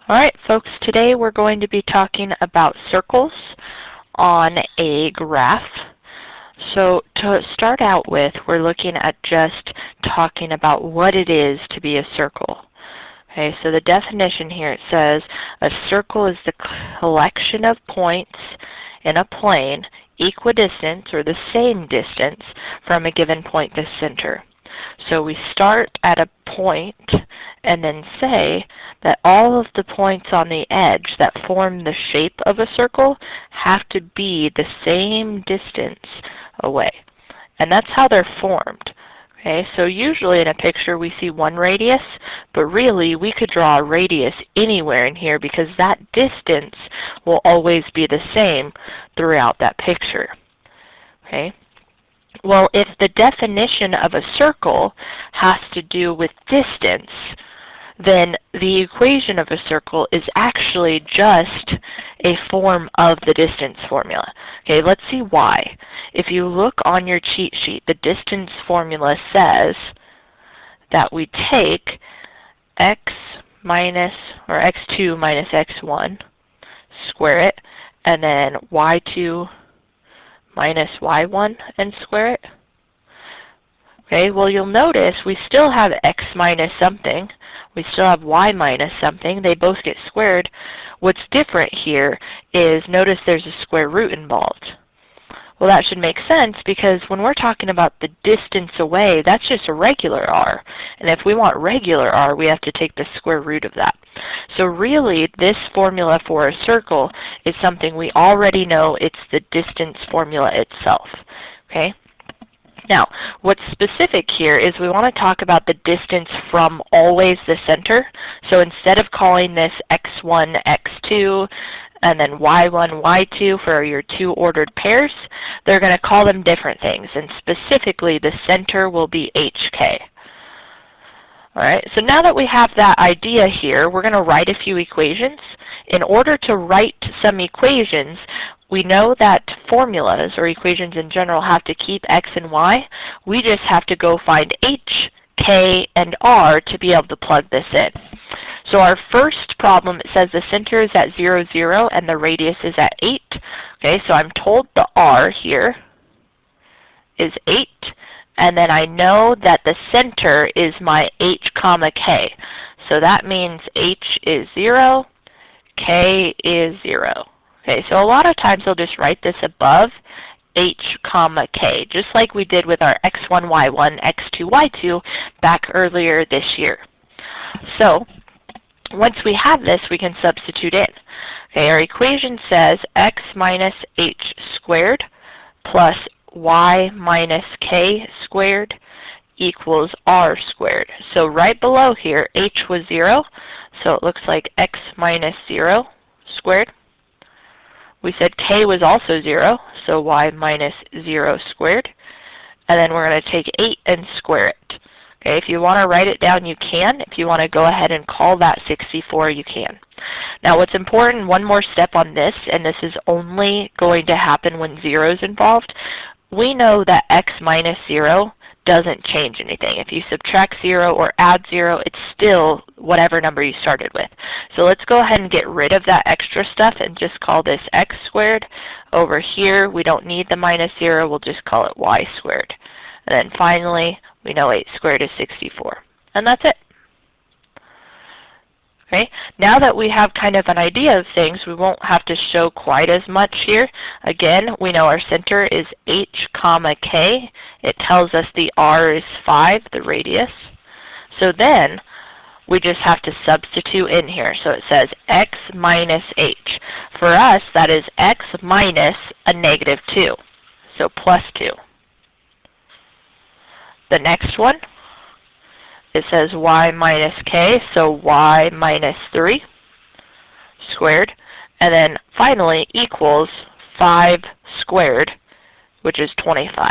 Alright folks, today we're going to be talking about circles on a graph. So to start out with, we're looking at just talking about what it is to be a circle. Okay, so the definition here, it says a circle is the collection of points in a plane equidistant or the same distance from a given point to center. So we start at a point and then say that all of the points on the edge that form the shape of a circle have to be the same distance away. And that's how they're formed. Okay, so usually in a picture we see one radius, but really we could draw a radius anywhere in here because that distance will always be the same throughout that picture. Okay. Well, if the definition of a circle has to do with distance, then the equation of a circle is actually just a form of the distance formula. Okay, let's see why. If you look on your cheat sheet, the distance formula says that we take x minus, or x2 minus x1, square it, and then y2 minus y1 and square it. Okay, well you'll notice we still have x minus something. We still have y minus something. They both get squared. What's different here is notice there's a square root involved. Well, that should make sense because when we're talking about the distance away, that's just a regular r. And if we want regular r, we have to take the square root of that. So really, this formula for a circle is something we already know. It's the distance formula itself. Okay? Now, what's specific here is we want to talk about the distance from always the center. So instead of calling this x1, x2, and then y1, y2 for your two ordered pairs, they're going to call them different things. And specifically, the center will be hk. Alright, so now that we have that idea here, we're going to write a few equations. In order to write some equations, we know that formulas, or equations in general, have to keep x and y. We just have to go find h, k, and r to be able to plug this in. So our first problem, it says the center is at 0, 0, and the radius is at 8. Okay, so I'm told the r here is 8. And then I know that the center is my h comma k. So that means h is 0, k is 0. Okay, so a lot of times they'll just write this above h comma k, just like we did with our x1, y1, x2, y2 back earlier this year. So once we have this, we can substitute in. Okay, our equation says x minus h squared plus y minus k squared equals r squared. So right below here, h was 0, so it looks like x minus 0 squared. We said k was also 0, so y minus 0 squared. And then we're going to take 8 and square it. Okay, if you want to write it down, you can. If you want to go ahead and call that 64, you can. Now what's important, one more step on this, and this is only going to happen when 0 is involved. We know that x minus 0 doesn't change anything. If you subtract 0 or add 0, it's still whatever number you started with. So let's go ahead and get rid of that extra stuff and just call this x squared. Over here, we don't need the minus 0. We'll just call it y squared. And then finally, we know 8 squared is 64. And that's it. Okay, now that we have kind of an idea of things, we won't have to show quite as much here. Again, we know our center is h comma k. It tells us the r is 5, the radius. So then we just have to substitute in here. So it says x minus h. For us, that is x minus a negative 2, so plus 2. The next one, it says y minus k, so y minus 3 squared. And then finally equals 5 squared, which is 25.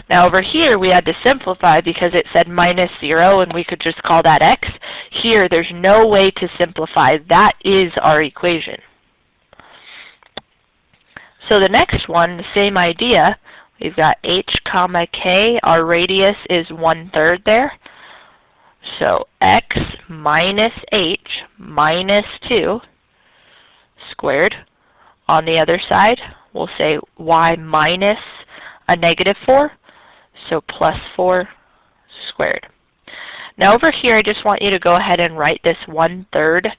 Now over here we had to simplify because it said minus 0 and we could just call that x. Here there's no way to simplify. That is our equation. So the next one, the same idea. We've got h comma k. Our radius is 1/3 there. So x minus h minus 2 squared. On the other side, we'll say y minus a negative 4, so plus 4 squared. Now over here, I just want you to go ahead and write this 1/3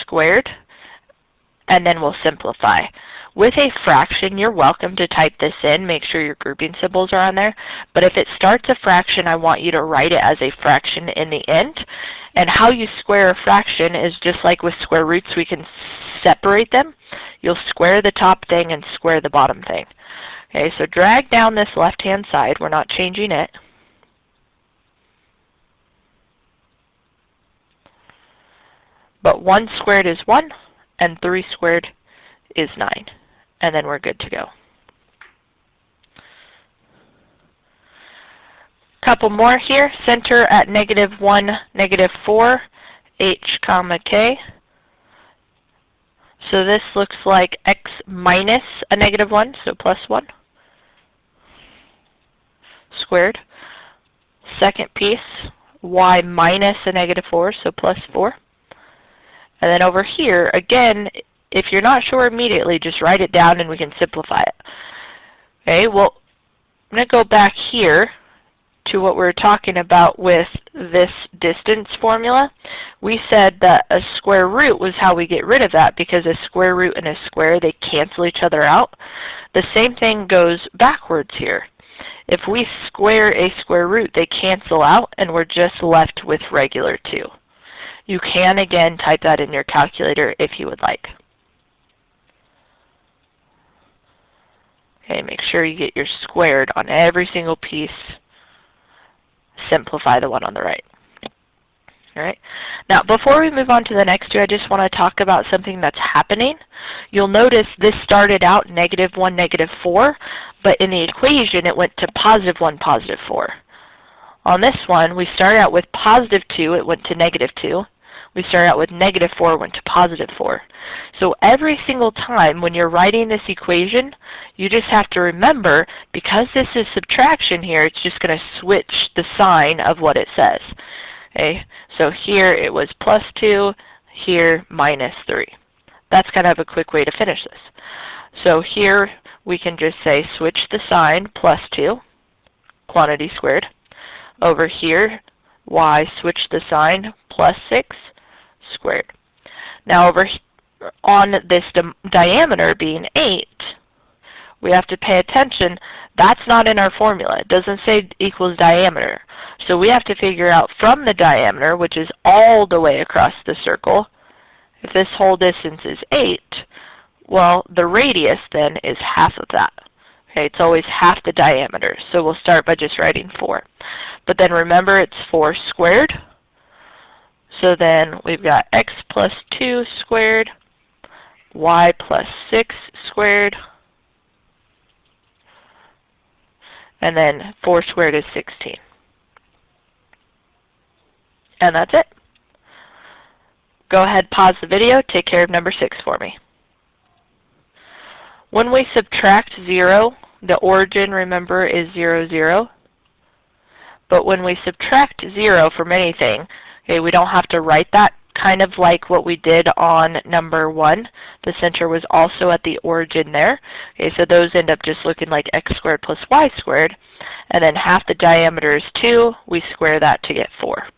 squared, and then we'll simplify. With a fraction, you're welcome to type this in. Make sure your grouping symbols are on there. But if it starts a fraction, I want you to write it as a fraction in the end. And how you square a fraction is just like with square roots, we can separate them. You'll square the top thing and square the bottom thing. Okay, so drag down this left-hand side. We're not changing it. But 1 squared is 1, and 3 squared is 9. And then we're good to go. Couple more here. Center at -1, -4, h comma k. So this looks like x minus a -1, so plus 1 squared. Second piece, y minus a -4, so plus 4. And then over here, again, if you're not sure immediately, just write it down and we can simplify it. Okay, well, I'm going to go back here to what we were talking about with this distance formula. We said that a square root was how we get rid of that, because a square root and a square, they cancel each other out. The same thing goes backwards here. If we square a square root, they cancel out, and we're just left with regular 2. You can, again, type that in your calculator if you would like. Okay, make sure you get your squared on every single piece. Simplify the one on the right. All right. Now, before we move on to the next two, I just want to talk about something that's happening. You'll notice this started out -1, -4, but in the equation it went to +1, +4. On this one, we started out with +2, it went to -2. We started out with -4, went to +4. So every single time when you're writing this equation, you just have to remember, because this is subtraction here, it's just going to switch the sign of what it says. Okay, so here it was +2, here -3. That's kind of a quick way to finish this. So here we can just say switch the sign, +2, quantity squared. Over here, y switch the sign, +6 squared. Now over on this diameter being 8, we have to pay attention. That's not in our formula. It doesn't say equals diameter. So we have to figure out from the diameter, which is all the way across the circle, if this whole distance is 8, well, the radius then is half of that. Okay, it's always half the diameter. So we'll start by just writing 4. But then remember, it's 4 squared. So then we've got x plus 2 squared, y plus 6 squared, and then 4 squared is 16. And that's it. Go ahead, pause the video, take care of number 6 for me. When we subtract 0, the origin, remember, is 0, 0. But when we subtract 0 from anything, okay, we don't have to write that, kind of like what we did on number 1. The center was also at the origin there. Okay, so those end up just looking like x squared plus y squared. And then half the diameter is 2. We square that to get 4.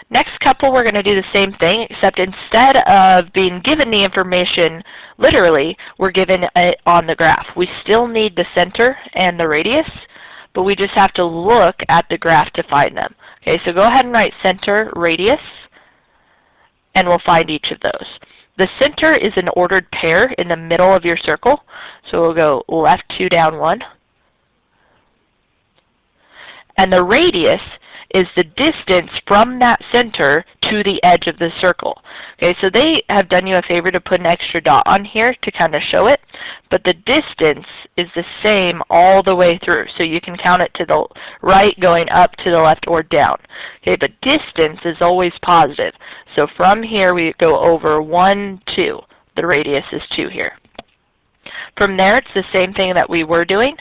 Next couple, we're going to do the same thing, except instead of being given the information literally, we're given it on the graph. We still need the center and the radius, but we just have to look at the graph to find them. Okay, so go ahead and write center, radius, and we'll find each of those. The center is an ordered pair in the middle of your circle, so we'll go left 2, down 1. And the radius is the distance from that center to the edge of the circle. Okay, so they have done you a favor to put an extra dot on here to kind of show it, but the distance is the same all the way through. So you can count it to the right, going up, to the left, or down. Okay, but distance is always positive. So from here we go over 1, 2. The radius is 2 here. From there, it's the same thing that we were doing.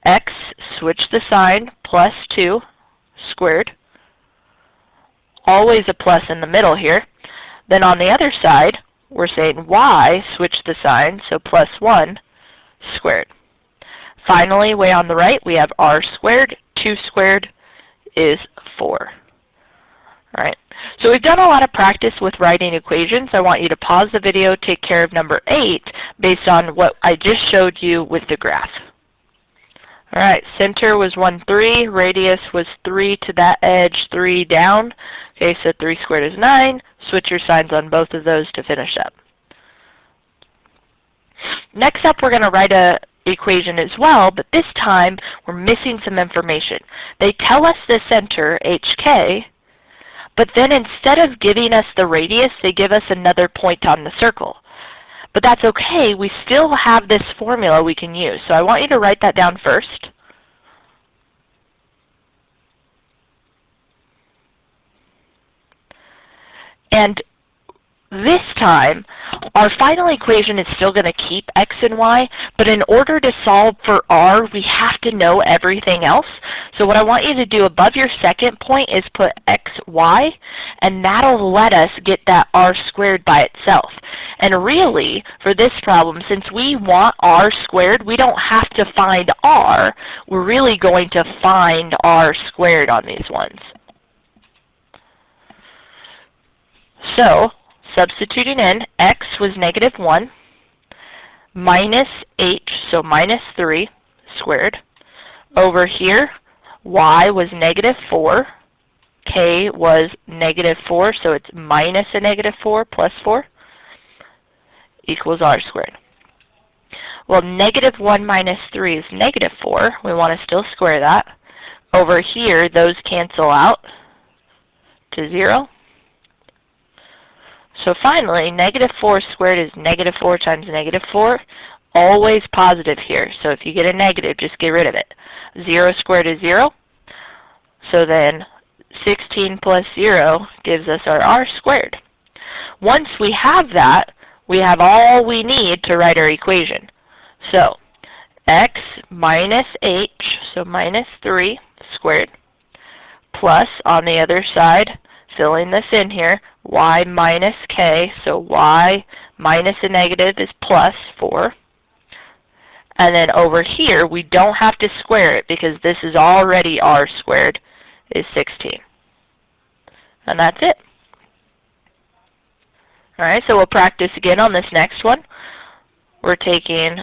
X, switch the sign, plus 2 squared. always a plus in the middle here. Then on the other side, we're saying y, switch the sign, so plus 1 squared. Finally, way on the right, we have r squared. 2 squared is 4. All right, so we've done a lot of practice with writing equations. I want you to pause the video, take care of number 8, based on what I just showed you with the graph. All right, center was 1, 3. Radius was 3 to that edge, 3 down. Okay, so 3 squared is 9. Switch your signs on both of those to finish up. Next up, we're going to write a equation as well, but this time we're missing some information. They tell us the center, HK, but then instead of giving us the radius, they give us another point on the circle. But that's okay, we still have this formula we can use. So I want you to write that down first. And this time, our final equation is still going to keep x and y, but in order to solve for r, we have to know everything else. So what I want you to do above your second point is put x, y, and that'll let us get that r squared by itself. And really, for this problem, since we want r squared, we don't have to find r. We're really going to find r squared on these ones. So, substituting in, x was negative 1, minus h, so minus 3 squared. Over here, y was negative 4, k was negative 4, so it's minus a negative 4 plus 4, equals r squared. Well, negative 1 minus 3 is negative 4. We want to still square that. Over here, those cancel out to 0. So finally, negative 4 squared is negative 4 times negative 4, always positive here. So if you get a negative, just get rid of it. 0 squared is 0. So then 16 plus 0 gives us our r squared. Once we have that, we have all we need to write our equation. So x minus h, so minus 3 squared, plus on the other side, filling this in here, y minus k, so y minus a negative is plus 4. And then over here, we don't have to square it because this is already r squared, is 16. And that's it. All right, so we'll practice again on this next one. We're taking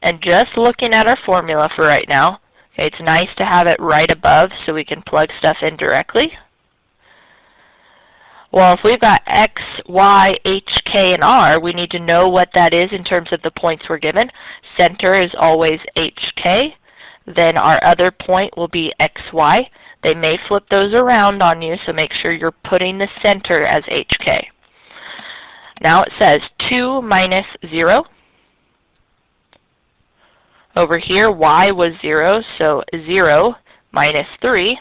and just looking at our formula for right now. Okay, it's nice to have it right above so we can plug stuff in directly. Well, if we've got x, y, h, k, and r, we need to know what that is in terms of the points we're given. Center is always hk. Then our other point will be xy. They may flip those around on you, so make sure you're putting the center as hk. Now it says 2 minus 0. Over here, y was 0, so 0 minus 3.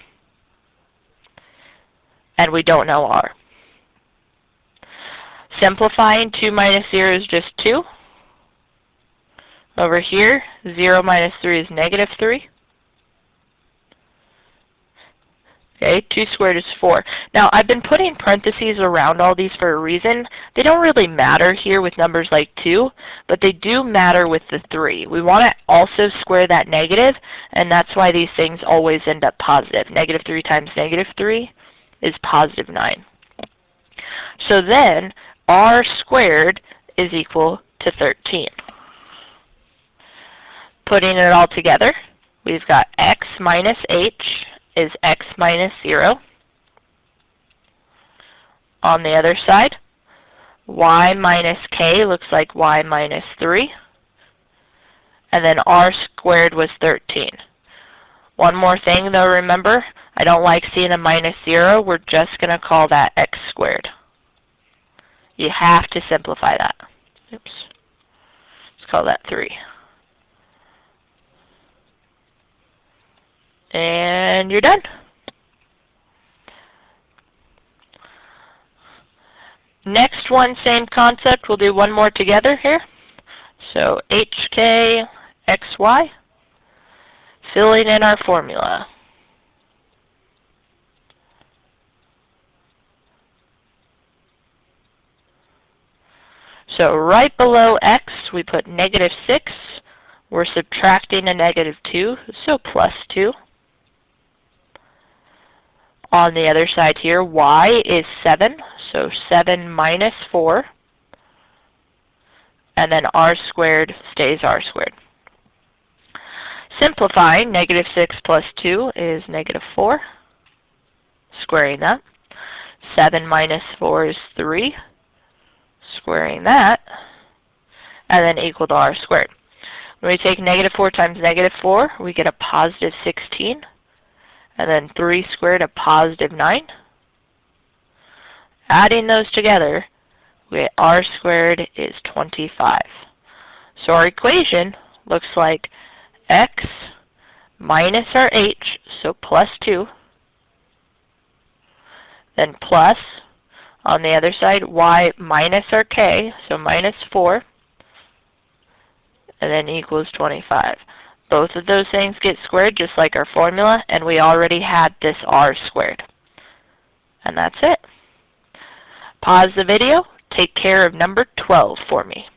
And we don't know r. Simplifying, 2 minus 0 is just 2. Over here, 0 minus 3 is negative 3. Okay, 2 squared is 4. Now, I've been putting parentheses around all these for a reason. They don't really matter here with numbers like 2, but they do matter with the 3. We want to also square that negative, and that's why these things always end up positive. Negative 3 times negative 3 is positive 9. So then, r squared is equal to 13. Putting it all together, we've got x minus h is x minus 0. On the other side, y minus k looks like y minus 3. And then r squared was 13. One more thing though, remember, I don't like seeing a minus 0. We're just going to call that x squared. You have to simplify that. Oops. Let's call that 3. And you're done. Next one, same concept. We'll do one more together here. So hk, xy, filling in our formula. So right below x, we put -6. We're subtracting a -2, so +2. On the other side here, y is 7, so 7 minus 4. And then r squared stays r squared. Simplifying, -6 plus 2 is -4. Squaring that. 7 minus 4 is 3. Squaring that. And then equal to r squared. When we take -4 times -4, we get a positive 16. And then 3 squared, a positive 9. Adding those together, we get r squared is 25. So our equation looks like x minus our h, so +2, then plus, on the other side, y minus our k, so -4, and then equals 25. Both of those things get squared just like our formula, and we already had this r squared. And that's it. Pause the video. Take care of number 12 for me.